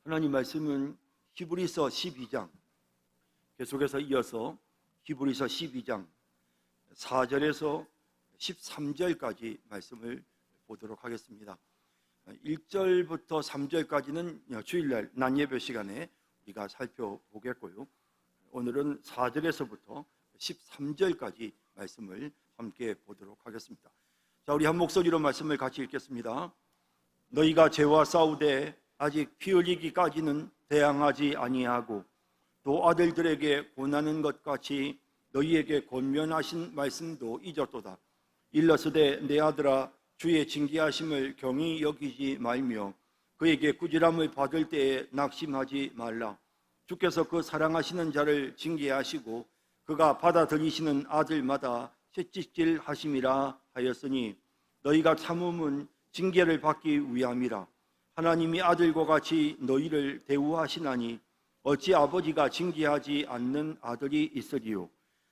하나님 말씀은 히브리서 12장, 계속해서 이어서 히브리서 12장 4절에서 13절까지 말씀을 보도록 하겠습니다. 1절부터 3절까지는 주일날 낮예배 시간에 우리가 살펴보겠고요. 오늘은 4절에서부터 13절까지 말씀을 함께 보도록 하겠습니다. 자, 우리 한 목소리로 말씀을 같이 읽겠습니다. 너희가 죄와 싸우되 아직 피 흘리기까지는 대항하지 아니하고 또 아들들에게 권하는 것 같이 너희에게 권면하신 말씀도 잊었도다. 일러스되 내 아들아 주의 징계하심을 경히 여기지 말며 그에게 꾸지람을 받을 때에 낙심하지 말라. 주께서 그 사랑하시는 자를 징계하시고 그가 받아들이시는 아들마다 채찍질 하심이라 하였으니 너희가 참음은 징계를 받기 위함이라. 하나님이 아들과 같이 너희를 대우하시나니 어찌 아버지가 징계하지 않는 아들이 있으리요.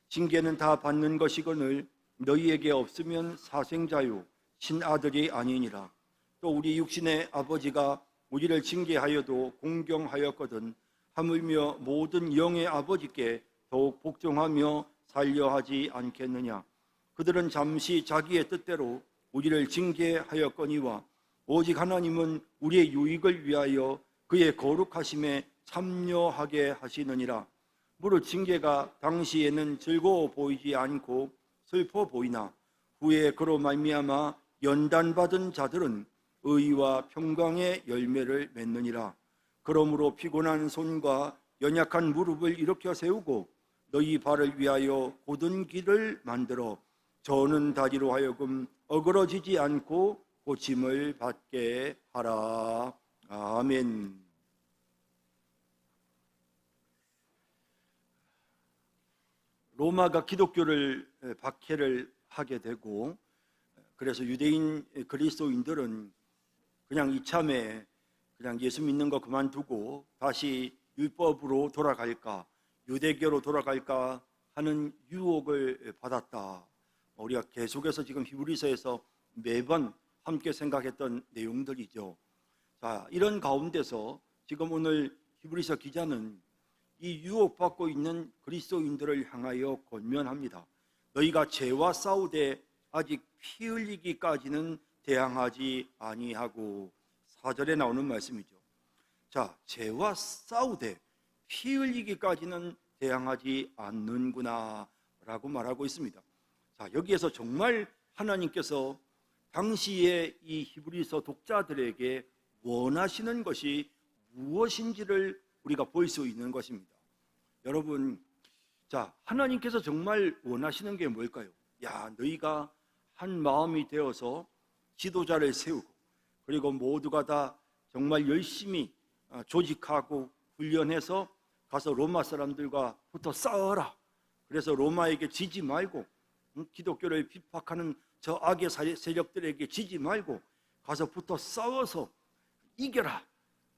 징계는 다 받는 것이거늘 너희에게 없으면 사생자요 친아들이 아니니라. 또 우리 육신의 아버지가 우리를 징계하여도 공경하였거든 하물며 모든 영의 아버지께 더욱 복종하며 살려하지 않겠느냐. 그들은 잠시 자기의 뜻대로 우리를 징계하였거니와 오직 하나님은 우리의 유익을 위하여 그의 거룩하심에 참여하게 하시느니라. 무릇 징계가 당시에는 즐거워 보이지 않고 슬퍼 보이나 후에 그로 말미암아 연단받은 자들은 의와 평강의 열매를 맺느니라. 그러므로 피곤한 손과 연약한 무릎을 일으켜 세우고 너희 발을 위하여 곧은 길을 만들어 저는 다리로 하여금 어그러지지 않고 고침을 받게 하라. 아멘. 로마가 기독교를 박해를 하게 되고 그래서 유대인 그리스도인들은 그냥 이참에 그냥 예수 믿는 거 그만두고 다시 율법으로 돌아갈까 유대교로 돌아갈까 하는 유혹을 받았다. 우리가 계속해서 지금 히브리서에서 매번 함께 생각했던 내용들이죠. 자, 이런 가운데서 지금 오늘 히브리서 기자는 이 유혹받고 있는 그리스도인들을 향하여 권면합니다. 너희가 죄와 싸우되 아직 피 흘리기까지는 대항하지 아니하고 4절에 나오는 말씀이죠. 자, 죄와 싸우되 피 흘리기까지는 대항하지 않는구나 라고 말하고 있습니다. 자, 여기에서 정말 하나님께서 당시에 이 히브리서 독자들에게 원하시는 것이 무엇인지를 우리가 볼 수 있는 것입니다. 여러분, 자, 하나님께서 정말 원하시는 게 뭘까요? 야, 너희가 한 마음이 되어서 지도자를 세우고 그리고 모두가 다 정말 열심히 조직하고 훈련해서 가서 로마 사람들과 붙어 싸워라. 그래서 로마에게 지지 말고 기독교를 핍박하는 저 악의 세력들에게 지지 말고 가서 붙어 싸워서 이겨라,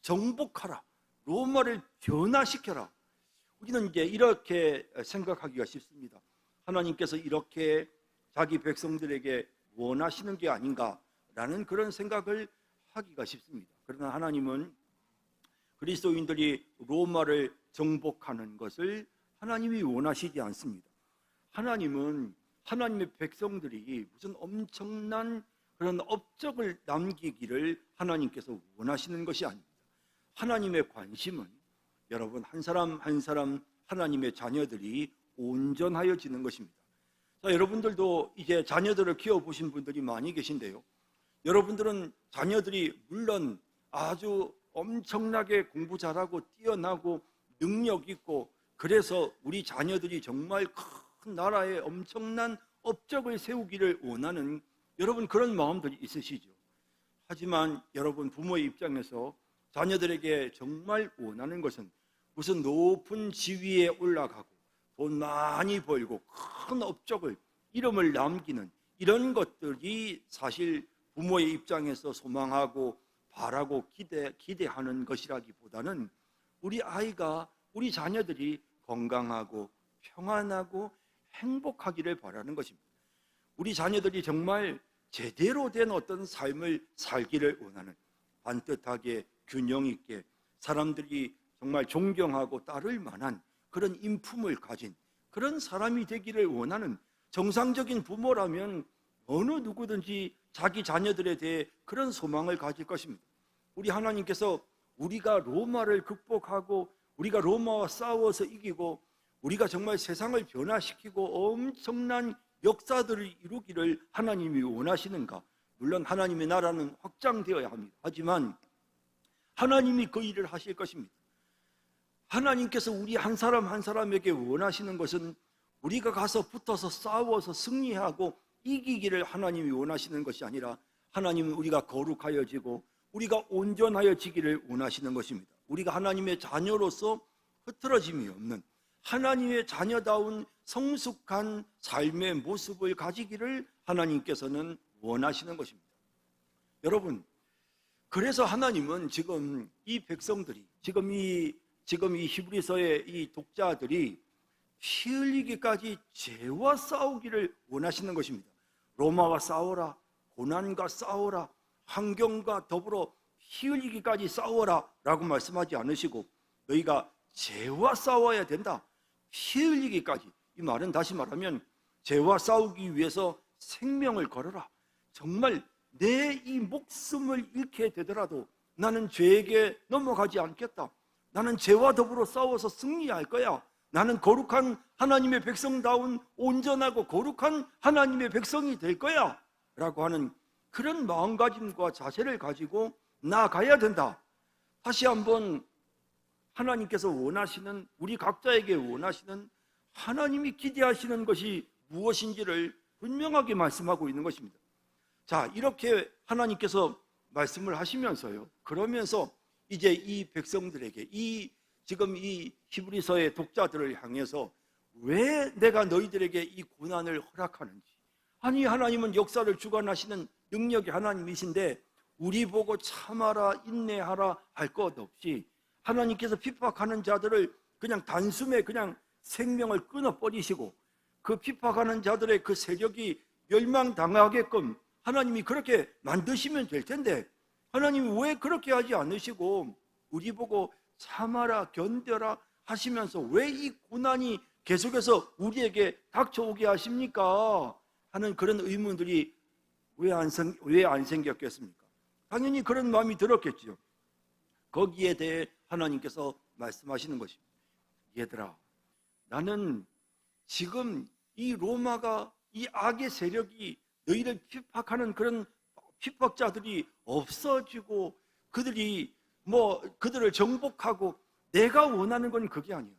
정복하라, 로마를 변화시켜라. 우리는 이제 이렇게 생각하기가 쉽습니다. 하나님께서 이렇게 자기 백성들에게 원하시는 게 아닌가라는 그런 생각을 하기가 쉽습니다. 그러나 하나님은 그리스도인들이 로마를 정복하는 것을 하나님이 원하시지 않습니다. 하나님은 하나님의 백성들이 무슨 엄청난 그런 업적을 남기기를 하나님께서 원하시는 것이 아닙니다. 하나님의 관심은 여러분 한 사람 한 사람 하나님의 자녀들이 온전하여지는 것입니다. 자, 여러분들도 이제 자녀들을 키워보신 분들이 많이 계신데요. 여러분들은 자녀들이 물론 아주 엄청나게 공부 잘하고 뛰어나고 능력 있고 그래서 우리 자녀들이 정말 큰 나라에 엄청난 업적을 세우기를 원하는 여러분 그런 마음들이 있으시죠. 하지만 여러분 부모의 입장에서 자녀들에게 정말 원하는 것은 무슨 높은 지위에 올라가고 돈 많이 벌고 큰 업적을 이름을 남기는 이런 것들이 사실 부모의 입장에서 소망하고 바라고 기대하는 것이라기보다는 우리 아이가 우리 자녀들이 건강하고 평안하고 행복하기를 바라는 것입니다. 우리 자녀들이 정말 제대로 된 어떤 삶을 살기를 원하는 반듯하게 균형 있게 사람들이 정말 존경하고 따를 만한 그런 인품을 가진 그런 사람이 되기를 원하는 정상적인 부모라면 어느 누구든지 자기 자녀들에 대해 그런 소망을 가질 것입니다. 우리 하나님께서 우리가 로마를 극복하고 우리가 로마와 싸워서 이기고 우리가 정말 세상을 변화시키고 엄청난 역사들을 이루기를 하나님이 원하시는가? 물론 하나님의 나라는 확장되어야 합니다. 하지만 하나님이 그 일을 하실 것입니다. 하나님께서 우리 한 사람 한 사람에게 원하시는 것은 우리가 가서 붙어서 싸워서 승리하고 이기기를 하나님이 원하시는 것이 아니라 하나님은 우리가 거룩하여지고 우리가 온전하여지기를 원하시는 것입니다. 우리가 하나님의 자녀로서 흐트러짐이 없는 하나님의 자녀다운 성숙한 삶의 모습을 가지기를 하나님께서는 원하시는 것입니다. 여러분, 그래서 하나님은 지금 이 백성들이 지금 이 히브리서의 이 독자들이 피 흘리기까지 죄와 싸우기를 원하시는 것입니다. 로마와 싸워라, 고난과 싸워라, 환경과 더불어 피 흘리기까지 싸워라 라고 말씀하지 않으시고 너희가 죄와 싸워야 된다, 피 흘리기까지. 이 말은 다시 말하면 죄와 싸우기 위해서 생명을 걸어라. 정말 내 이 목숨을 잃게 되더라도 나는 죄에게 넘어가지 않겠다. 나는 죄와 더불어 싸워서 승리할 거야. 나는 거룩한 하나님의 백성다운 온전하고 거룩한 하나님의 백성이 될 거야 라고 하는 그런 마음가짐과 자세를 가지고 나아가야 된다. 다시 한번 하나님께서 원하시는, 우리 각자에게 원하시는, 하나님이 기대하시는 것이 무엇인지를 분명하게 말씀하고 있는 것입니다. 자, 이렇게 하나님께서 말씀을 하시면서요, 그러면서 이제 이 백성들에게, 지금 이 히브리서의 독자들을 향해서 왜 내가 너희들에게 이 고난을 허락하는지, 아니 하나님은 역사를 주관하시는 능력의 하나님이신데 우리 보고 참아라 인내하라 할 것 없이 하나님께서 핍박하는 자들을 그냥 단숨에 그냥 생명을 끊어버리시고 그 핍박하는 자들의 그 세력이 멸망당하게끔 하나님이 그렇게 만드시면 될 텐데 하나님이 왜 그렇게 하지 않으시고 우리 보고 참아라 견뎌라 하시면서 왜 이 고난이 계속해서 우리에게 닥쳐오게 하십니까? 하는 그런 의문들이 왜 안 생겼겠습니까? 당연히 그런 마음이 들었겠죠. 거기에 대해 하나님께서 말씀하시는 것입니다. 얘들아, 나는 지금 이 로마가, 이 악의 세력이 너희를 핍박하는 그런 핍박자들이 없어지고 그들을 정복하고 내가 원하는 건 그게 아니야.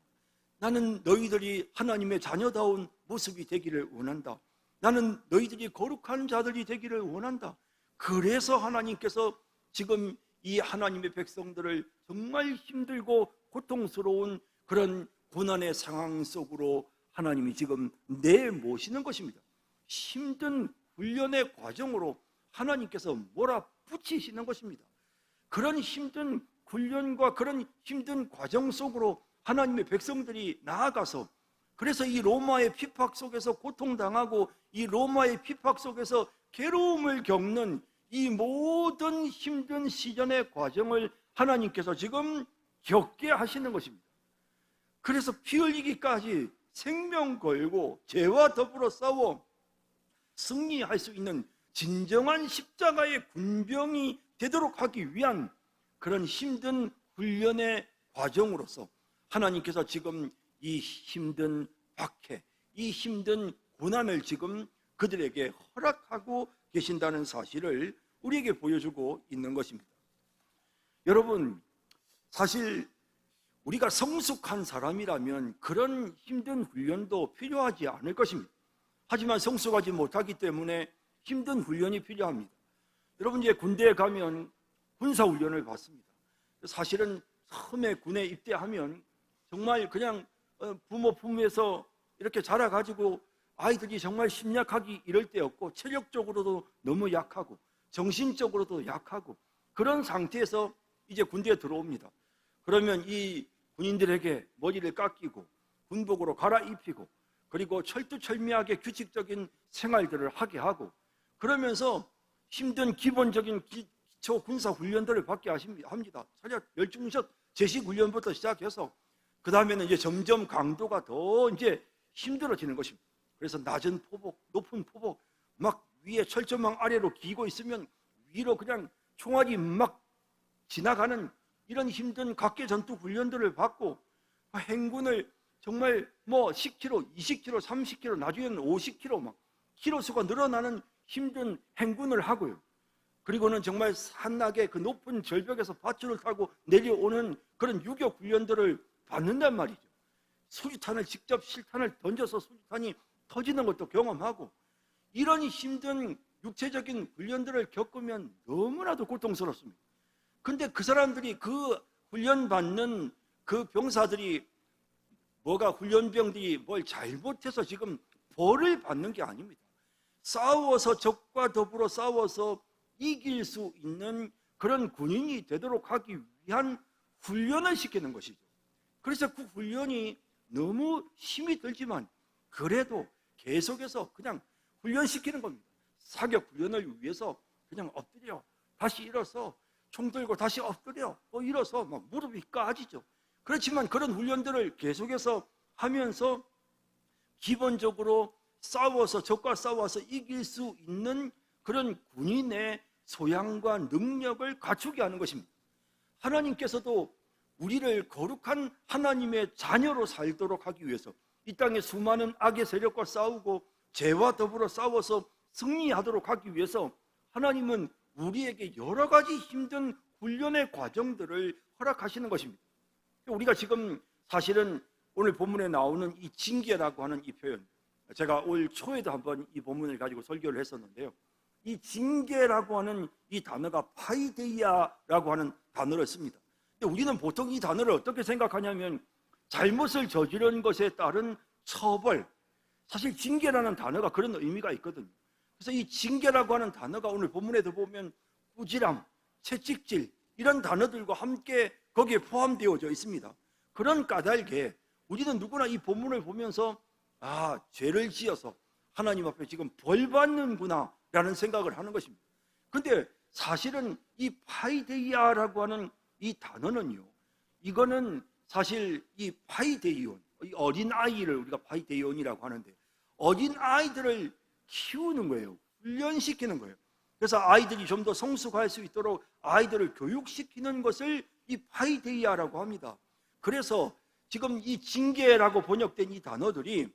나는 너희들이 하나님의 자녀다운 모습이 되기를 원한다. 나는 너희들이 거룩한 자들이 되기를 원한다. 그래서 하나님께서 지금 이 하나님의 백성들을 정말 힘들고 고통스러운 그런 고난의 상황 속으로 하나님이 지금 내모시는 것입니다. 힘든 훈련의 과정으로 하나님께서 몰아붙이시는 것입니다. 그런 힘든 훈련과 그런 힘든 과정 속으로 하나님의 백성들이 나아가서, 그래서 이 로마의 핍박 속에서 고통당하고 이 로마의 핍박 속에서 괴로움을 겪는 이 모든 힘든 시전의 과정을 하나님께서 지금 겪게 하시는 것입니다. 그래서 피 흘리기까지 생명 걸고 죄와 더불어 싸워 승리할 수 있는 진정한 십자가의 군병이 되도록 하기 위한 그런 힘든 훈련의 과정으로서 하나님께서 지금 이 힘든 박해, 이 힘든 고난을 지금 그들에게 허락하고 계신다는 사실을 우리에게 보여주고 있는 것입니다. 여러분, 사실 우리가 성숙한 사람이라면 그런 힘든 훈련도 필요하지 않을 것입니다. 하지만 성숙하지 못하기 때문에 힘든 훈련이 필요합니다. 여러분, 이제 군대에 가면 군사훈련을 받습니다. 사실은 처음에 군에 입대하면 정말 그냥 부모 품에서 이렇게 자라가지고 아이들이 정말 심약하기 이럴 때였고 체력적으로도 너무 약하고 정신적으로도 약하고 그런 상태에서 이제 군대에 들어옵니다. 그러면 이 군인들에게 머리를 깎이고 군복으로 갈아입히고 그리고 철두철미하게 규칙적인 생활들을 하게 하고 그러면서 힘든 기본적인 기초 군사 훈련들을 받게 합니다. 사격 멸중샷 제식 훈련부터 시작해서 그 다음에는 이제 점점 강도가 더 이제 힘들어지는 것입니다. 그래서 낮은 포복, 높은 포복, 막 위에 철조망 아래로 기고 있으면 위로 그냥 총알이 막 지나가는 이런 힘든 각계 전투 훈련들을 받고 행군을 정말 뭐 10km, 20km, 30km, 나중에는 50km 막 키로 수가 늘어나는 힘든 행군을 하고요. 그리고는 정말 산낙의 그 높은 절벽에서 밧줄을 타고 내려오는 그런 유격 훈련들을 받는단 말이죠. 수류탄을 직접 실탄을 던져서 수류탄이 터지는 것도 경험하고 이런 힘든 육체적인 훈련들을 겪으면 너무나도 고통스럽습니다. 근데 그 사람들이 그 훈련받는 그 병사들이 뭐가 훈련병들이 뭘 잘못해서 지금 벌을 받는 게 아닙니다. 싸워서 적과 더불어 싸워서 이길 수 있는 그런 군인이 되도록 하기 위한 훈련을 시키는 것이죠. 그래서 그 훈련이 너무 힘이 들지만 그래도 계속해서 그냥 훈련시키는 겁니다. 사격 훈련을 위해서 그냥 엎드려 다시 일어서 총 들고 다시 엎드려 일어서 막 무릎이 까지죠. 그렇지만 그런 훈련들을 계속해서 하면서 기본적으로 싸워서 적과 싸워서 이길 수 있는 그런 군인의 소양과 능력을 갖추게 하는 것입니다. 하나님께서도 우리를 거룩한 하나님의 자녀로 살도록 하기 위해서 이 땅에 수많은 악의 세력과 싸우고 죄와 더불어 싸워서 승리하도록 하기 위해서 하나님은 우리에게 여러 가지 힘든 훈련의 과정들을 허락하시는 것입니다. 우리가 지금 사실은 오늘 본문에 나오는 이 징계라고 하는 이 표현, 제가 올 초에도 한번 이 본문을 가지고 설교를 했었는데요. 이 징계라고 하는 이 단어가 파이데이아라고 하는 단어를 씁니다. 근데 우리는 보통 이 단어를 어떻게 생각하냐면 잘못을 저지른 것에 따른 처벌, 사실 징계라는 단어가 그런 의미가 있거든요. 그래서 이 징계라고 하는 단어가 오늘 본문에도 보면 꾸지람, 채찍질 이런 단어들과 함께 거기에 포함되어져 있습니다. 그런 까닭에 우리는 누구나 이 본문을 보면서 죄를 지어서 하나님 앞에 지금 벌 받는구나 라는 생각을 하는 것입니다. 근데 사실은 이 파이데이아라고 하는 이 단어는요, 이거는 사실 이 파이데이온, 이 어린아이를 우리가 파이데이온이라고 하는데 어린아이들을 키우는 거예요. 훈련시키는 거예요. 그래서 아이들이 좀 더 성숙할 수 있도록 아이들을 교육시키는 것을 이 파이데이아라고 합니다. 그래서 지금 이 징계라고 번역된 이 단어들이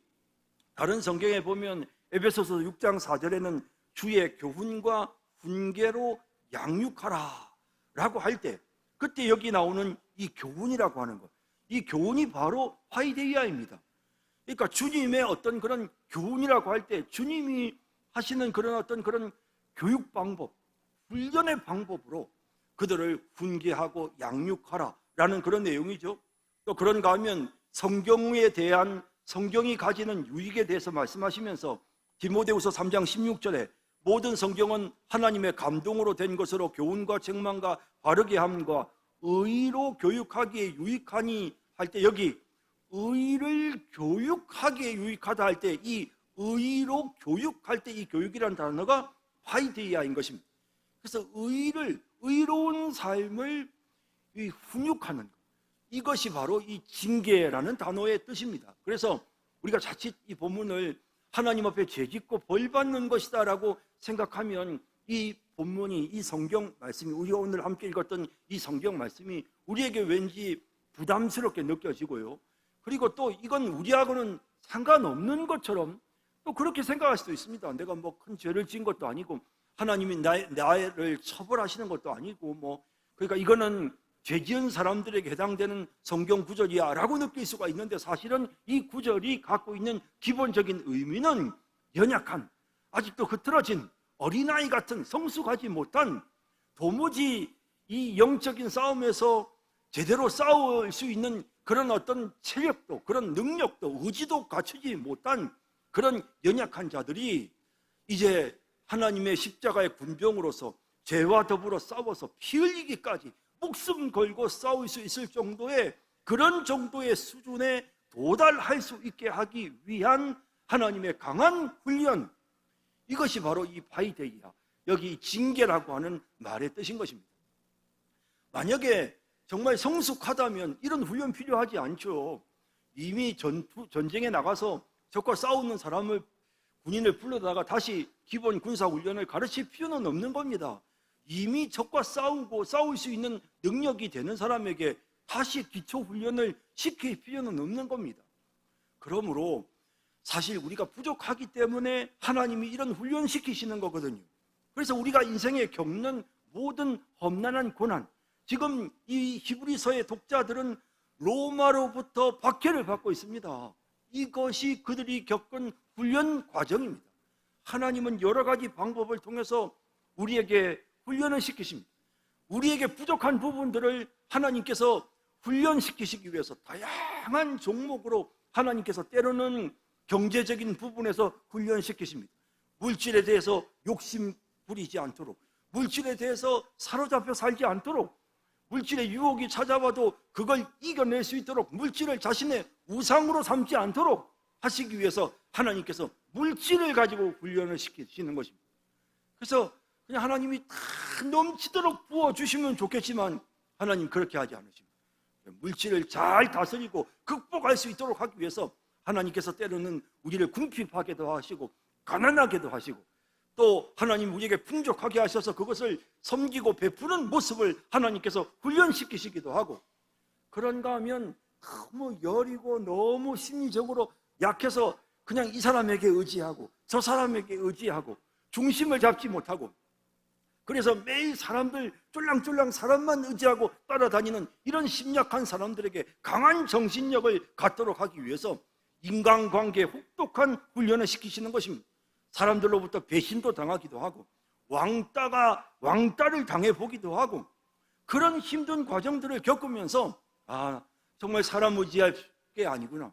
다른 성경에 보면 에베소서 6장 4절에는 주의 교훈과 훈계로 양육하라 라고 할 때 그때 여기 나오는 이 교훈이라고 하는 것, 이 교훈이 바로 파이데이아입니다. 그러니까 주님의 어떤 그런 교훈이라고 할 때 주님이 하시는 그런 어떤 그런 교육 방법, 훈련의 방법으로 그들을 훈계하고 양육하라 라는 그런 내용이죠. 또 그런가 하면 성경에 대한 성경이 가지는 유익에 대해서 말씀하시면서 디모데후서 3장 16절에 모든 성경은 하나님의 감동으로 된 것으로 교훈과 책망과 바르게 함과 의로 교육하기에 유익하니 할 때 여기 의를 교육하기에 유익하다 할 때 이 의로 교육할 때 이 교육이라는 단어가 파이데이아인 것입니다. 그래서 의로운 삶을 훈육하는 것, 이것이 바로 이 징계라는 단어의 뜻입니다. 그래서 우리가 자칫 이 본문을 하나님 앞에 죄짓고 벌받는 것이다 라고 생각하면 이 본문이, 이 성경 말씀이, 우리가 오늘 함께 읽었던 이 성경 말씀이 우리에게 왠지 부담스럽게 느껴지고요, 그리고 또 이건 우리하고는 상관없는 것처럼 또 그렇게 생각할 수도 있습니다. 내가 뭐 큰 죄를 지은 것도 아니고 하나님이 나를 처벌하시는 것도 아니고 그러니까 이거는 죄 지은 사람들에게 해당되는 성경 구절이야 라고 느낄 수가 있는데, 사실은 이 구절이 갖고 있는 기본적인 의미는 연약한, 아직도 흐트러진 어린아이 같은 성숙하지 못한, 도무지 이 영적인 싸움에서 제대로 싸울 수 있는 그런 어떤 체력도, 그런 능력도, 의지도 갖추지 못한 그런 연약한 자들이 이제 하나님의 십자가의 군병으로서 죄와 더불어 싸워서 피 흘리기까지 목숨 걸고 싸울 수 있을 정도의 그런 정도의 수준에 도달할 수 있게 하기 위한 하나님의 강한 훈련, 이것이 바로 이 파이데이아, 여기 징계라고 하는 말의 뜻인 것입니다. 만약에 정말 성숙하다면 이런 훈련 필요하지 않죠. 이미 전쟁에 나가서 적과 싸우는 사람을, 군인을 불러다가 다시 기본 군사훈련을 가르칠 필요는 없는 겁니다. 이미 적과 싸우고 싸울 수 있는 능력이 되는 사람에게 다시 기초훈련을 시킬 필요는 없는 겁니다. 그러므로 사실 우리가 부족하기 때문에 하나님이 이런 훈련시키시는 거거든요. 그래서 우리가 인생에 겪는 모든 험난한 고난, 지금 이 히브리서의 독자들은 로마로부터 박해를 받고 있습니다. 이것이 그들이 겪은 훈련 과정입니다. 하나님은 여러 가지 방법을 통해서 우리에게 훈련을 시키십니다. 우리에게 부족한 부분들을 하나님께서 훈련시키시기 위해서 다양한 종목으로 하나님께서 때로는 경제적인 부분에서 훈련시키십니다. 물질에 대해서 욕심 부리지 않도록, 물질에 대해서 사로잡혀 살지 않도록, 물질의 유혹이 찾아와도 그걸 이겨낼 수 있도록, 물질을 자신의 우상으로 삼지 않도록 하시기 위해서 하나님께서 물질을 가지고 훈련을 시키시는 것입니다. 그래서 그냥 하나님이 다 넘치도록 부어주시면 좋겠지만 하나님 그렇게 하지 않으십니다. 물질을 잘 다스리고 극복할 수 있도록 하기 위해서 하나님께서 때로는 우리를 궁핍하게도 하시고 가난하게도 하시고, 또 하나님 우리에게 풍족하게 하셔서 그것을 섬기고 베푸는 모습을 하나님께서 훈련시키시기도 하고, 그런가 하면 너무 여리고 너무 심리적으로 약해서 그냥 이 사람에게 의지하고 저 사람에게 의지하고 중심을 잡지 못하고, 그래서 매일 사람들 쫄랑쫄랑 사람만 의지하고 따라다니는 이런 심약한 사람들에게 강한 정신력을 갖도록 하기 위해서 인간관계에 혹독한 훈련을 시키시는 것입니다. 사람들로부터 배신도 당하기도 하고 왕따가 왕따를 당해보기도 하고, 그런 힘든 과정들을 겪으면서 정말 사람 의지할 게 아니구나,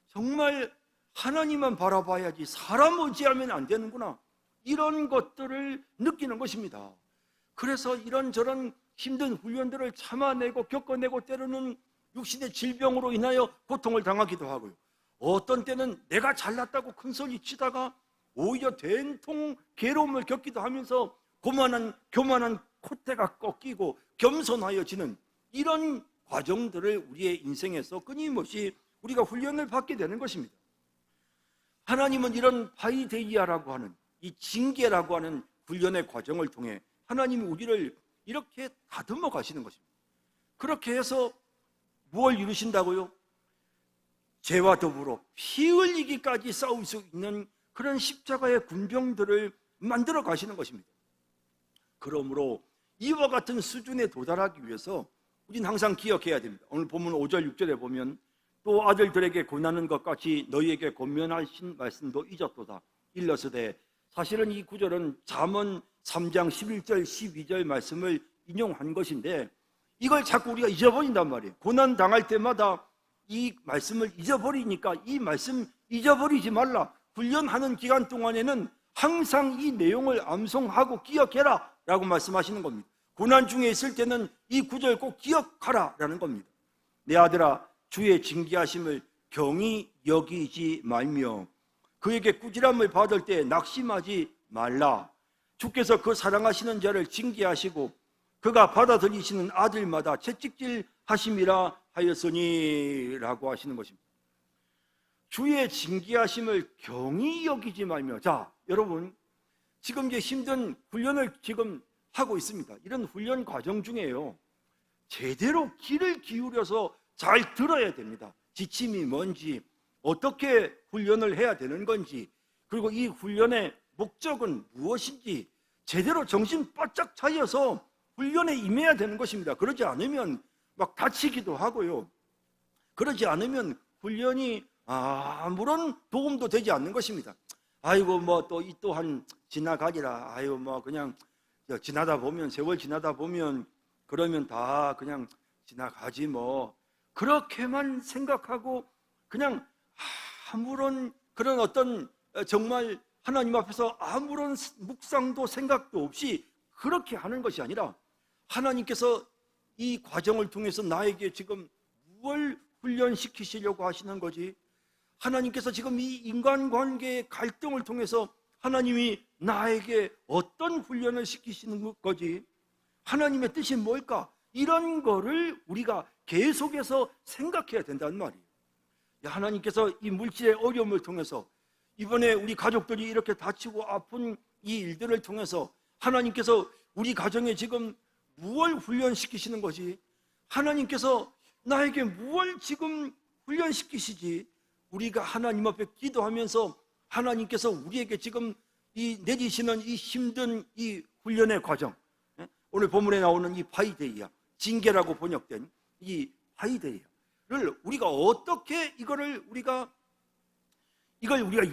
정말 하나님만 바라봐야지 사람 의지하면 안 되는구나, 이런 것들을 느끼는 것입니다. 그래서 이런저런 힘든 훈련들을 참아내고 겪어내고 때로는 육신의 질병으로 인하여 고통을 당하기도 하고요. 어떤 때는 내가 잘났다고 큰소리 치다가 오히려 된통 괴로움을 겪기도 하면서 교만한 콧대가 꺾이고 겸손하여지는 이런 과정들을 우리의 인생에서 끊임없이 우리가 훈련을 받게 되는 것입니다. 하나님은 이런 파이데이아라고 하는 이 징계라고 하는 훈련의 과정을 통해 하나님이 우리를 이렇게 다듬어 가시는 것입니다. 그렇게 해서 무엇을 이루신다고요? 죄와 더불어 피 흘리기까지 싸울 수 있는 그런 십자가의 군병들을 만들어 가시는 것입니다. 그러므로 이와 같은 수준에 도달하기 위해서 우리는 항상 기억해야 됩니다. 오늘 본문 5절 6절에 보면 또 아들들에게 권하는 것 같이 너희에게 권면하신 말씀도 잊었도다. 일러스되, 사실은 이 구절은 잠언 3장 11절 12절 말씀을 인용한 것인데 이걸 자꾸 우리가 잊어버린단 말이에요. 고난 당할 때마다 이 말씀을 잊어버리니까 이 말씀 잊어버리지 말라. 훈련하는 기간 동안에는 항상 이 내용을 암송하고 기억해라 라고 말씀하시는 겁니다. 고난 중에 있을 때는 이 구절 꼭 기억하라 라는 겁니다. 내 아들아, 주의 징계하심을 경히 여기지 말며 그에게 꾸지람을 받을 때 낙심하지 말라. 주께서 그 사랑하시는 자를 징계하시고 그가 받아들이시는 아들마다 채찍질 하심이라 하였으니 라고 하시는 것입니다. 주의 징계하심을 경히 여기지 말며, 자 여러분, 지금 이제 힘든 훈련을 지금 하고 있습니다. 이런 훈련 과정 중에요, 제대로 귀를 기울여서 잘 들어야 됩니다. 지침이 뭔지, 어떻게 훈련을 해야 되는 건지, 그리고 이 훈련의 목적은 무엇인지 제대로 정신 바짝 차려서 훈련에 임해야 되는 것입니다. 그러지 않으면 막 다치기도 하고요, 그러지 않으면 훈련이 아무런 도움도 되지 않는 것입니다. 아이고 뭐 또 이 또한 지나가리라, 아이고 뭐 그냥 지나다 보면, 세월 지나다 보면 그러면 다 그냥 지나가지 뭐, 그렇게만 생각하고 그냥 아무런 그런 어떤 정말 하나님 앞에서 아무런 묵상도 생각도 없이 그렇게 하는 것이 아니라, 하나님께서 이 과정을 통해서 나에게 지금 무엇을 훈련시키시려고 하시는 거지? 하나님께서 지금 이 인간관계의 갈등을 통해서 하나님이 나에게 어떤 훈련을 시키시는 거지? 하나님의 뜻이 뭘까? 이런 거를 우리가 계속해서 생각해야 된다는 말이에요. 하나님께서 이 물질의 어려움을 통해서, 이번에 우리 가족들이 이렇게 다치고 아픈 이 일들을 통해서 하나님께서 우리 가정에 지금 무엇을 훈련시키시는 거지? 하나님께서 나에게 무엇을 지금 훈련시키시지? 우리가 하나님 앞에 기도하면서 하나님께서 우리에게 지금 이 내리시는 이 힘든 이 훈련의 과정, 오늘 본문에 나오는 이 파이데이아, 징계라고 번역된 이 파이데이아를 우리가 어떻게 이걸 우리가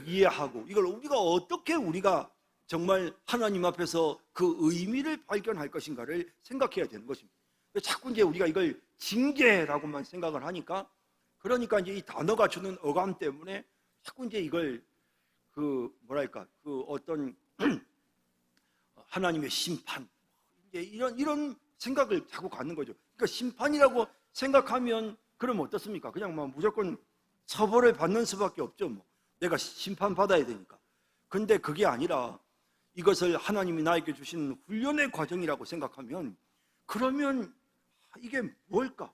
이해하고, 이걸 우리가 어떻게 우리가 정말 하나님 앞에서 그 의미를 발견할 것인가를 생각해야 되는 것입니다. 자꾸 이제 우리가 이걸 징계라고만 생각을 하니까, 그러니까 이제 이 단어가 주는 어감 때문에 자꾸 이제 이걸 어떤 하나님의 심판, 이제 이런 생각을 자꾸 갖는 거죠. 그러니까 심판이라고 생각하면 그럼 어떻습니까? 그냥 뭐 무조건 처벌을 받는 수밖에 없죠. 뭐 내가 심판 받아야 되니까. 근데 그게 아니라 이것을 하나님이 나에게 주신 훈련의 과정이라고 생각하면, 그러면 이게 뭘까?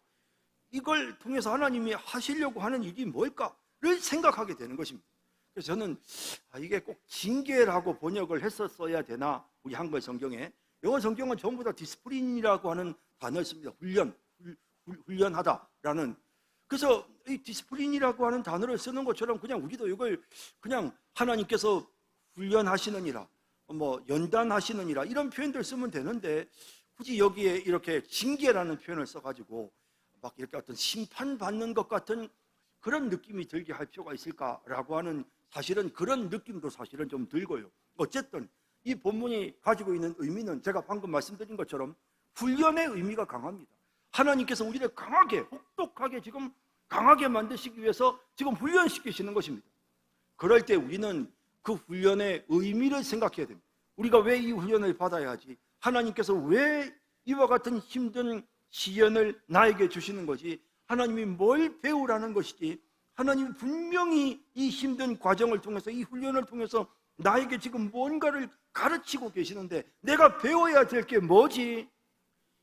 이걸 통해서 하나님이 하시려고 하는 일이 뭘까를 생각하게 되는 것입니다. 그래서 저는 이게 꼭 징계라고 번역을 했었어야 되나? 우리 한글 성경에, 영어 성경은 전부 다 디스플린이라고 하는 단어를 씁니다. 훈련하다라는. 그래서 이 디스플린이라고 하는 단어를 쓰는 것처럼 그냥 우리도 이걸 그냥 하나님께서 훈련하시느니라, 뭐 연단하시느니라 이런 표현들 쓰면 되는데, 굳이 여기에 이렇게 징계라는 표현을 써가지고 막 이렇게 어떤 심판받는 것 같은 그런 느낌이 들게 할 필요가 있을까라고 하는, 사실은 그런 느낌도 사실은 좀 들고요. 어쨌든 이 본문이 가지고 있는 의미는 제가 방금 말씀드린 것처럼 훈련의 의미가 강합니다. 하나님께서 우리를 강하게, 혹독하게 지금 강하게 만드시기 위해서 지금 훈련시키시는 것입니다. 그럴 때 우리는 그 훈련의 의미를 생각해야 됩니다. 우리가 왜 이 훈련을 받아야 하지? 하나님께서 왜 이와 같은 힘든 시련을 나에게 주시는 거지? 하나님이 뭘 배우라는 것이지? 하나님이 분명히 이 힘든 과정을 통해서, 이 훈련을 통해서 나에게 지금 뭔가를 가르치고 계시는데 내가 배워야 될 게 뭐지?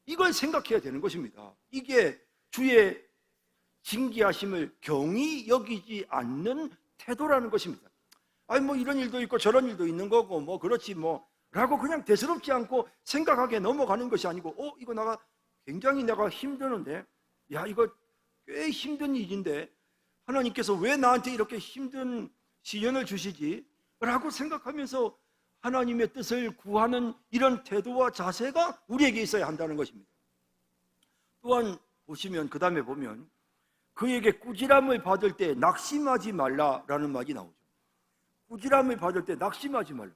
이걸 생각해야 되는 것입니다. 이게 주의 징계하심을 경히 여기지 않는 태도라는 것입니다. 아니 뭐 이런 일도 있고 저런 일도 있는 거고 뭐 그렇지 뭐 라고 그냥 대수롭지 않고 생각하게 넘어가는 것이 아니고, 이거 굉장히 내가 힘드는데, 야 이거 꽤 힘든 일인데 하나님께서 왜 나한테 이렇게 힘든 시련을 주시지? 라고 생각하면서 하나님의 뜻을 구하는 이런 태도와 자세가 우리에게 있어야 한다는 것입니다. 또한 보시면, 그 다음에 보면 그에게 꾸지람을 받을 때 낙심하지 말라라는 말이 나오죠. 꾸지람을 받을 때 낙심하지 말라.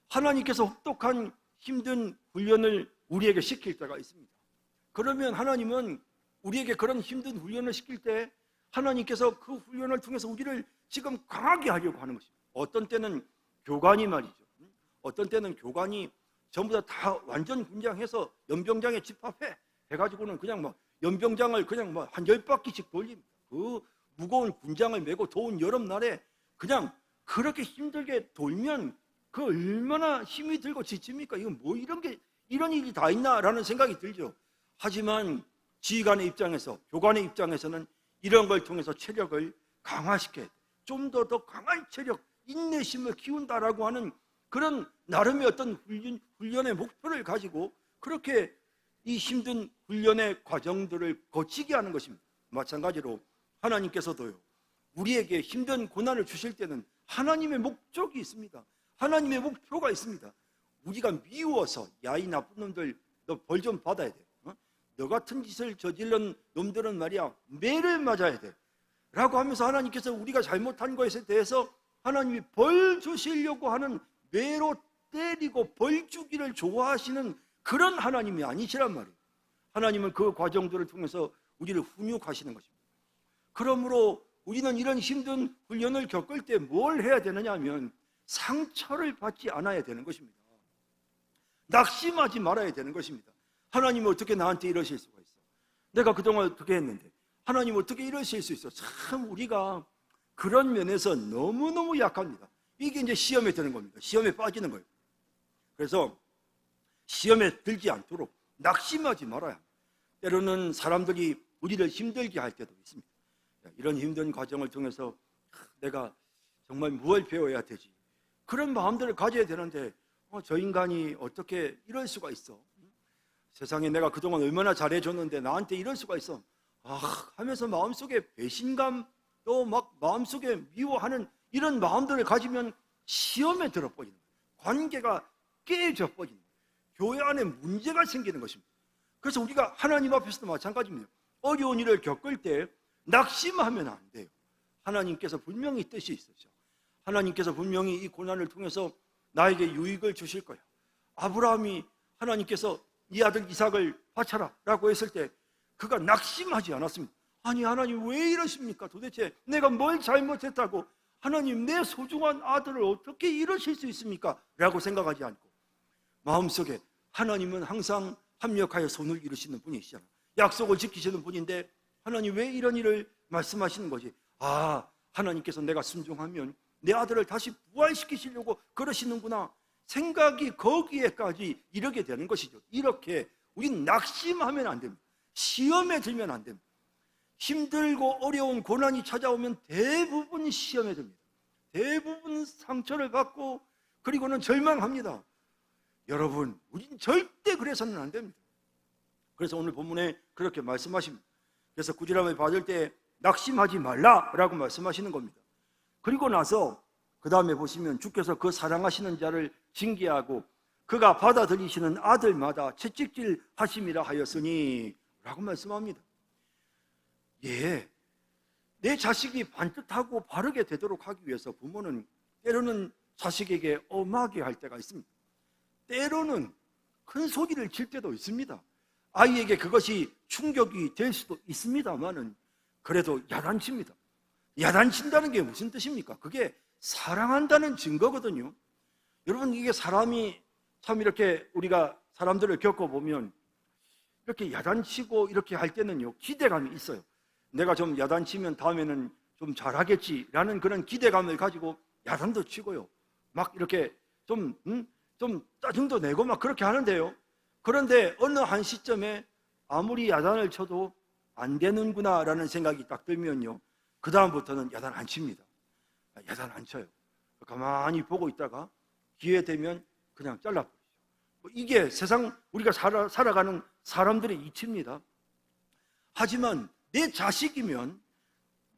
하나님께서 혹독한 힘든 훈련을 우리에게 시킬 때가 있습니다. 그러면 하나님은 우리에게 그런 힘든 훈련을 시킬 때 하나님께서 그 훈련을 통해서 우리를 지금 강하게 하려고 하는 것입니다. 어떤 때는 교관이 말이죠. 어떤 때는 교관이 전부 다 완전 군장해서 연병장에 집합해 해가지고는 그냥 막 연병장을 그냥 막 한 10바퀴씩 돌립니다. 그 무거운 군장을 메고 더운 여름날에 그냥 그렇게 힘들게 돌면 그 얼마나 힘이 들고 지칩니까? 이건 뭐 이런 일이 다 있나라는 생각이 들죠. 하지만 지휘관의 입장에서, 교관의 입장에서는 이런 걸 통해서 체력을 강화시켜 좀 더 강한 체력, 인내심을 키운다라고 하는 그런 나름의 어떤 훈련의 목표를 가지고 그렇게 이 힘든 훈련의 과정들을 거치게 하는 것입니다. 마찬가지로 하나님께서도요, 우리에게 힘든 고난을 주실 때는 하나님의 목적이 있습니다. 하나님의 목표가 있습니다. 우리가 미워서, 야 이 나쁜 놈들 너 벌 좀 받아야 돼, 너 같은 짓을 저질른 놈들은 말이야 매를 맞아야 돼 라고 하면서 하나님께서 우리가 잘못한 것에 대해서 하나님이 벌 주시려고 하는, 매로 때리고 벌 주기를 좋아하시는 그런 하나님이 아니시란 말이에요. 하나님은 그 과정들을 통해서 우리를 훈육하시는 것입니다. 그러므로 우리는 이런 힘든 훈련을 겪을 때 뭘 해야 되느냐 하면 상처를 받지 않아야 되는 것입니다. 낙심하지 말아야 되는 것입니다. 하나님은 어떻게 나한테 이러실 수가 있어? 내가 그동안 어떻게 했는데 하나님 어떻게 이러실 수 있어? 참 우리가 그런 면에서 너무너무 약합니다. 이게 이제 시험에 드는 겁니다. 시험에 빠지는 거예요. 그래서 시험에 들지 않도록 낙심하지 말아야 합니다. 때로는 사람들이 우리를 힘들게 할 때도 있습니다. 이런 힘든 과정을 통해서 내가 정말 무엇을 배워야 되지? 그런 마음들을 가져야 되는데 저 인간이 어떻게 이럴 수가 있어? 세상에 내가 그동안 얼마나 잘해줬는데 나한테 이럴 수가 있어? 하면서 마음속에 배신감, 또 막 마음속에 미워하는 이런 마음들을 가지면 시험에 들어버리는 거예요. 관계가 깨져 버리는 거예요. 교회 안에 문제가 생기는 것입니다. 그래서 우리가 하나님 앞에서도 마찬가지입니다. 어려운 일을 겪을 때 낙심하면 안 돼요. 하나님께서 분명히 뜻이 있으셔. 하나님께서 분명히 이 고난을 통해서 나에게 유익을 주실 거야. 아브라함이 하나님께서 이 아들 이삭을 바쳐라 라고 했을 때 그가 낙심하지 않았습니다. 아니 하나님 왜 이러십니까? 도대체 내가 뭘 잘못했다고 하나님 내 소중한 아들을 어떻게 이러실 수 있습니까? 라고 생각하지 않고 마음속에 하나님은 항상 합력하여 손을 이루시는 분이시잖아요. 약속을 지키시는 분인데 하나님 왜 이런 일을 말씀하시는 거지? 하나님께서 내가 순종하면 내 아들을 다시 부활시키시려고 그러시는구나. 생각이 거기에까지 이르게 되는 것이죠. 이렇게 우린 낙심하면 안 됩니다. 시험에 들면 안 됩니다. 힘들고 어려운 고난이 찾아오면 대부분 시험에 듭니다. 대부분 상처를 받고 그리고는 절망합니다. 여러분, 우린 절대 그래서는 안 됩니다. 그래서 오늘 본문에 그렇게 말씀하십니다. 그래서 꾸지람을 받을 때 낙심하지 말라라고 말씀하시는 겁니다. 그리고 나서 그 다음에 보시면 주께서 그 사랑하시는 자를 징계하고 그가 받아들이시는 아들마다 채찍질 하심이라 하였으니 라고 말씀합니다. 내 자식이 반듯하고 바르게 되도록 하기 위해서 부모는 때로는 자식에게 엄하게 할 때가 있습니다. 때로는 큰 소리를 칠 때도 있습니다. 아이에게 그것이 충격이 될 수도 있습니다만은 그래도 야단칩니다. 야단친다는 게 무슨 뜻입니까? 그게 사랑한다는 증거거든요. 여러분, 이게 사람이 참 이렇게 우리가 사람들을 겪어보면 이렇게 야단치고 이렇게 할 때는요, 기대감이 있어요. 내가 좀 야단치면 다음에는 좀 잘하겠지라는 그런 기대감을 가지고 야단도 치고요. 막 이렇게 좀 짜증도 내고 막 그렇게 하는데요. 그런데 어느 한 시점에 아무리 야단을 쳐도 안 되는구나라는 생각이 딱 들면요, 그 다음부터는 야단 안 칩니다. 야단 안 쳐요. 가만히 보고 있다가 기회 되면 그냥 잘라버리죠. 이게 세상 우리가 살아가는 사람들의 이치입니다. 하지만 내 자식이면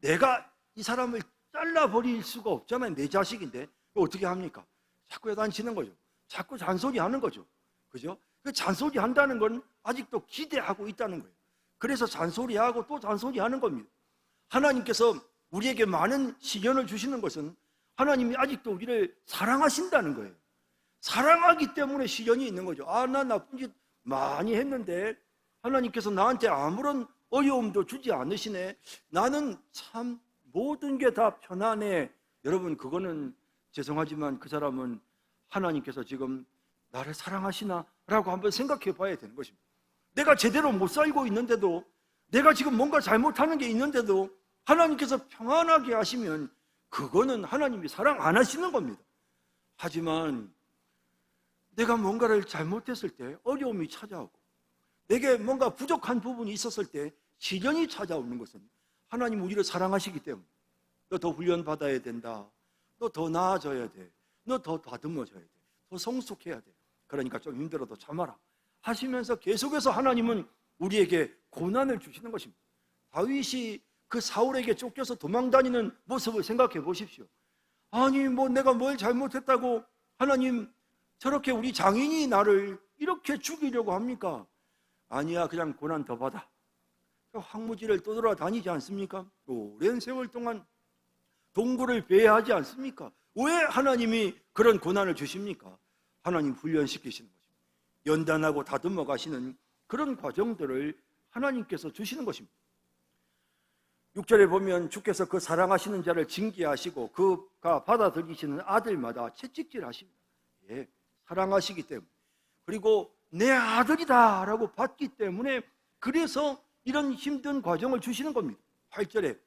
내가 이 사람을 잘라버릴 수가 없잖아요. 내 자식인데 어떻게 합니까? 자꾸 야단치는 거죠. 자꾸 잔소리하는 거죠. 그죠? 그 잔소리 한다는 건 아직도 기대하고 있다는 거예요. 그래서 잔소리하고 또 잔소리하는 겁니다. 하나님께서 우리에게 많은 시련을 주시는 것은 하나님이 아직도 우리를 사랑하신다는 거예요. 사랑하기 때문에 시련이 있는 거죠. 나 나쁜 짓 많이 했는데 하나님께서 나한테 아무런 어려움도 주지 않으시네. 나는 참 모든 게 다 편안해. 여러분, 그거는 죄송하지만 그 사람은 하나님께서 지금 나를 사랑하시나? 라고 한번 생각해 봐야 되는 것입니다. 내가 제대로 못 살고 있는데도, 내가 지금 뭔가 잘못하는 게 있는데도 하나님께서 평안하게 하시면 그거는 하나님이 사랑 안 하시는 겁니다. 하지만 내가 뭔가를 잘못했을 때 어려움이 찾아오고 내게 뭔가 부족한 부분이 있었을 때 시련이 찾아오는 것은 하나님 우리를 사랑하시기 때문에 너 더 훈련받아야 된다. 너 더 나아져야 돼. 너 더 다듬어져야 돼. 더 성숙해야 돼. 그러니까 좀 힘들어도 참아라 하시면서 계속해서 하나님은 우리에게 고난을 주시는 것입니다. 다윗이 그 사울에게 쫓겨서 도망다니는 모습을 생각해 보십시오. 아니 내가 뭘 잘못했다고 하나님 저렇게 우리 장인이 나를 이렇게 죽이려고 합니까? 아니야, 그냥 고난 더 받아. 황무지를 떠돌아다니지 않습니까? 오랜 세월 동안 동굴을 배회하지 않습니까? 왜 하나님이 그런 고난을 주십니까? 하나님 훈련시키시는 것입니다. 연단하고 다듬어 가시는 그런 과정들을 하나님께서 주시는 것입니다. 6절에 보면 주께서 그 사랑하시는 자를 징계하시고 그가 받아들이시는 아들마다 채찍질 하십니다. 사랑하시기 때문에, 그리고 내 아들이다 라고 받기 때문에 그래서 이런 힘든 과정을 주시는 겁니다. 8절에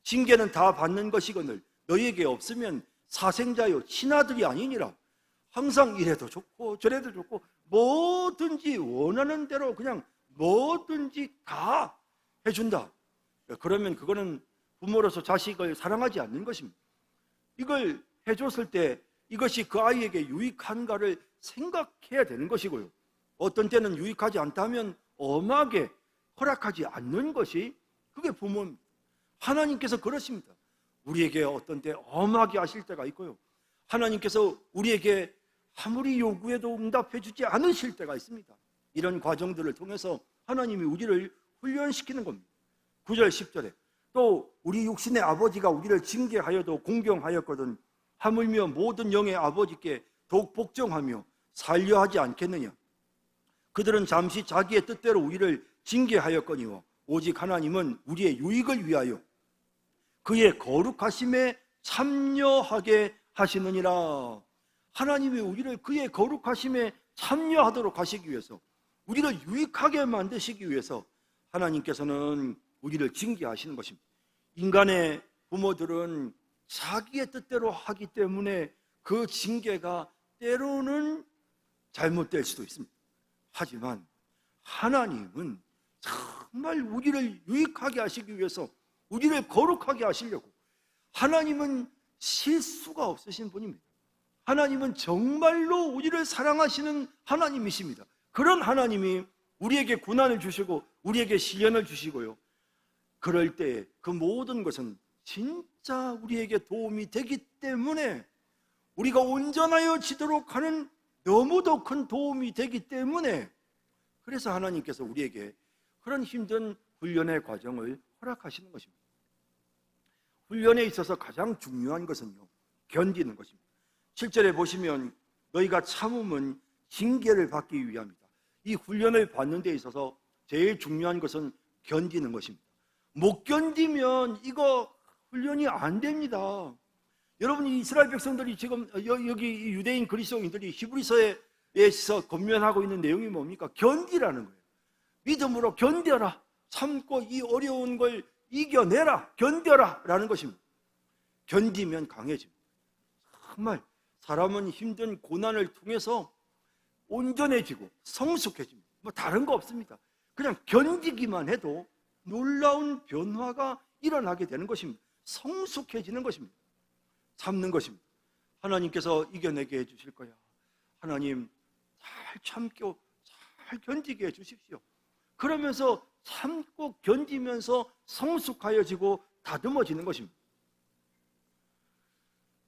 징계는 다 받는 것이거늘 너희에게 없으면 사생자요 친아들이 아니니라. 항상 이래도 좋고 저래도 좋고 뭐든지 원하는 대로 그냥 뭐든지 다 해준다. 그러면 그거는 부모로서 자식을 사랑하지 않는 것입니다. 이걸 해줬을 때 이것이 그 아이에게 유익한가를 생각해야 되는 것이고요. 어떤 때는 유익하지 않다면 엄하게 허락하지 않는 것이 그게 부모입니다. 하나님께서 그러십니다. 우리에게 어떤 때 엄하게 하실 때가 있고요. 하나님께서 우리에게 아무리 요구해도 응답해 주지 않으실 때가 있습니다. 이런 과정들을 통해서 하나님이 우리를 훈련시키는 겁니다. 9절 10절에 또 우리 육신의 아버지가 우리를 징계하여도 공경하였거든 하물며 모든 영의 아버지께 더욱 복종하며 살려 하지 않겠느냐. 그들은 잠시 자기의 뜻대로 우리를 징계하였거니와 오직 하나님은 우리의 유익을 위하여 그의 거룩하심에 참여하게 하시느니라. 하나님이 우리를 그의 거룩하심에 참여하도록 하시기 위해서, 우리를 유익하게 만드시기 위해서 하나님께서는 우리를 징계하시는 것입니다. 인간의 부모들은 자기의 뜻대로 하기 때문에 그 징계가 때로는 잘못될 수도 있습니다. 하지만 하나님은 정말 우리를 유익하게 하시기 위해서, 우리를 거룩하게 하시려고, 하나님은 실수가 없으신 분입니다. 하나님은 정말로 우리를 사랑하시는 하나님이십니다. 그런 하나님이 우리에게 고난을 주시고 우리에게 시련을 주시고요, 그럴 때 그 모든 것은 진짜 우리에게 도움이 되기 때문에, 우리가 온전하여 지도록 하는 너무도 큰 도움이 되기 때문에, 그래서 하나님께서 우리에게 그런 힘든 훈련의 과정을 허락하시는 것입니다. 훈련에 있어서 가장 중요한 것은요, 견디는 것입니다. 7절에 보시면 너희가 참음은 징계를 받기 위함이다. 이 훈련을 받는 데 있어서 제일 중요한 것은 견디는 것입니다. 못 견디면 이거 훈련이 안 됩니다. 여러분, 이스라엘 백성들이 지금 여기 유대인 그리스도인들이 히브리서에서 권면하고 있는 내용이 뭡니까? 견디라는 거예요. 믿음으로 견뎌라, 참고 이 어려운 걸 이겨내라, 견뎌라 라는 것입니다. 견디면 강해집니다. 정말 사람은 힘든 고난을 통해서 온전해지고 성숙해집니다. 뭐 다른 거 없습니다. 그냥 견디기만 해도 놀라운 변화가 일어나게 되는 것입니다. 성숙해지는 것입니다. 참는 것입니다. 하나님께서 이겨내게 해주실 거야. 하나님 잘 참고 잘 견디게 해주십시오. 그러면서 참고 견디면서 성숙하여지고 다듬어지는 것입니다.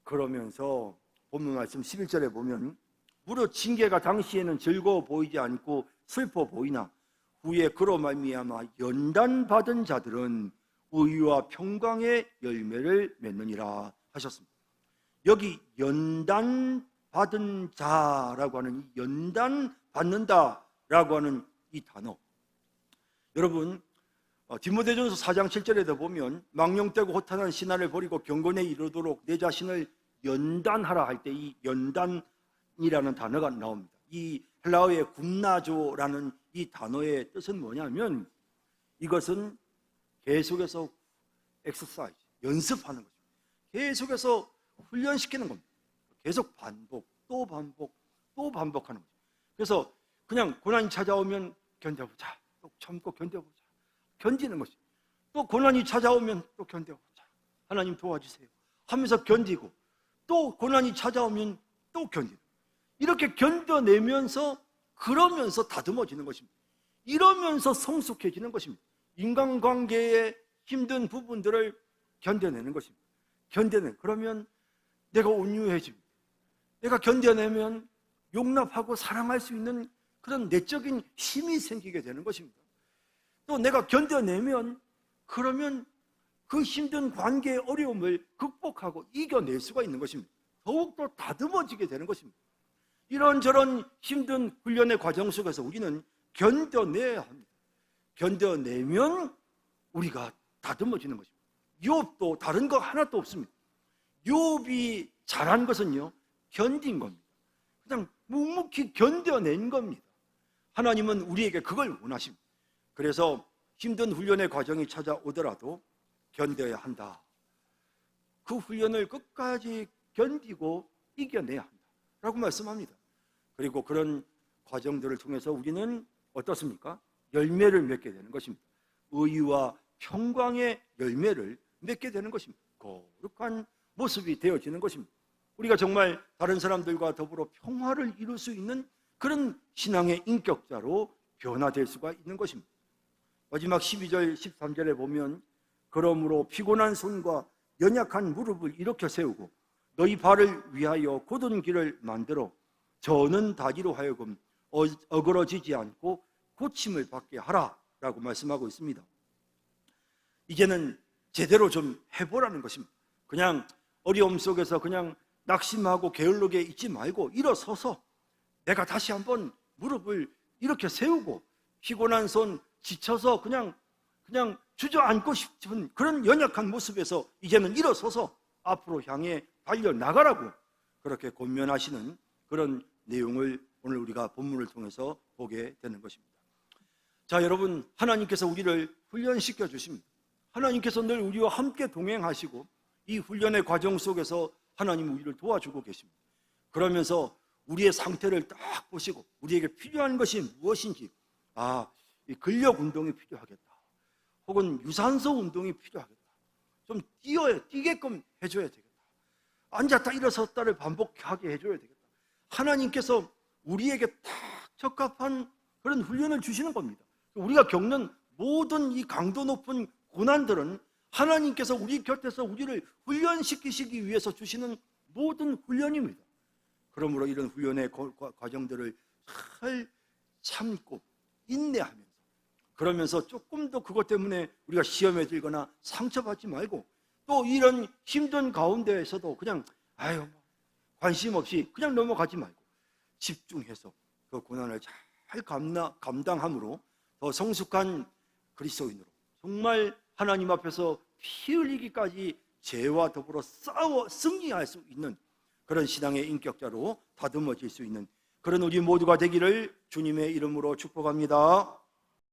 그러면서 본문 말씀 11절에 보면 무릇 징계가 당시에는 즐거워 보이지 않고 슬퍼 보이나 후에 그로 말미암아 연단받은 자들은 의와 평강의 열매를 맺느니라 하셨습니다. 여기 연단받은 자라고 하는 이 연단받는다라고 하는 이 단어, 여러분 디모데전서 4장 7절에도 보면 망령되고 호탄한 신화를 버리고 경건에 이르도록 내 자신을 연단하라 할 때 이 연단이라는 단어가 나옵니다. 이 헬라어의 굽나조라는 이 단어의 뜻은 뭐냐면 이것은 계속해서 엑서사이즈, 연습하는 거죠. 계속해서 훈련시키는 겁니다. 계속 반복, 또 반복, 또 반복하는 거죠. 그래서 그냥 고난이 찾아오면 견뎌보자, 또 참고 견뎌보자, 견디는 것이죠. 또 고난이 찾아오면 또 견뎌보자, 하나님 도와주세요 하면서 견디고, 또 고난이 찾아오면 또 견디고, 이렇게 견뎌내면서 그러면서 다듬어지는 것입니다. 이러면서 성숙해지는 것입니다. 인간관계의 힘든 부분들을 견뎌내는 것입니다. 그러면 내가 온유해집니다. 내가 견뎌내면 용납하고 사랑할 수 있는 그런 내적인 힘이 생기게 되는 것입니다. 또 내가 견뎌내면 그러면 그 힘든 관계의 어려움을 극복하고 이겨낼 수가 있는 것입니다. 더욱더 다듬어지게 되는 것입니다. 이런저런 힘든 훈련의 과정 속에서 우리는 견뎌내야 합니다. 견뎌내면 우리가 다듬어지는 것입니다. 욥도 다른 거 하나도 없습니다. 욥이 잘한 것은요, 견딘 겁니다. 그냥 묵묵히 견뎌낸 겁니다. 하나님은 우리에게 그걸 원하십니다. 그래서 힘든 훈련의 과정이 찾아오더라도 견뎌야 한다. 그 훈련을 끝까지 견디고 이겨내야 한다. 라고 말씀합니다. 그리고 그런 과정들을 통해서 우리는 어떻습니까? 열매를 맺게 되는 것입니다. 의와 평강의 열매를 맺게 되는 것입니다. 거룩한 모습이 되어지는 것입니다. 우리가 정말 다른 사람들과 더불어 평화를 이룰 수 있는 그런 신앙의 인격자로 변화될 수가 있는 것입니다. 마지막 12절 13절에 보면 그러므로 피곤한 손과 연약한 무릎을 일으켜 세우고 너희 발을 위하여 곧은 길을 만들어 저는 다리로 하여금 어그러지지 않고 고침을 받게 하라 라고 말씀하고 있습니다. 이제는 제대로 좀 해보라는 것입니다. 그냥 어려움 속에서 그냥 낙심하고 게을르게 있지 말고 일어서서 내가 다시 한번 무릎을 이렇게 세우고 피곤한 손 지쳐서 그냥 주저앉고 싶은 그런 연약한 모습에서 이제는 일어서서 앞으로 향해 달려나가라고 그렇게 권면하시는 그런 내용을 오늘 우리가 본문을 통해서 보게 되는 것입니다. 자, 여러분, 하나님께서 우리를 훈련시켜 주십니다. 하나님께서 늘 우리와 함께 동행하시고 이 훈련의 과정 속에서 하나님은 우리를 도와주고 계십니다. 그러면서 우리의 상태를 딱 보시고 우리에게 필요한 것이 무엇인지, 이 근력 운동이 필요하겠다, 혹은 유산소 운동이 필요하겠다, 좀 뛰게끔 해줘야 되겠다, 앉았다 일어섰다를 반복하게 해줘야 되겠다. 하나님께서 우리에게 딱 적합한 그런 훈련을 주시는 겁니다. 우리가 겪는 모든 이 강도 높은 고난들은 하나님께서 우리 곁에서 우리를 훈련시키시기 위해서 주시는 모든 훈련입니다. 그러므로 이런 훈련의 과정들을 잘 참고 인내하면서, 그러면서 조금 더 그것 때문에 우리가 시험에 들거나 상처받지 말고, 또 이런 힘든 가운데에서도 그냥 관심 없이 그냥 넘어가지 말고 집중해서 그 고난을 잘 감당함으로 더 성숙한 그리스도인으로 정말 하나님 앞에서 피 흘리기까지 죄와 더불어 싸워 승리할 수 있는 그런 신앙의 인격자로 다듬어질 수 있는 그런 우리 모두가 되기를 주님의 이름으로 축복합니다.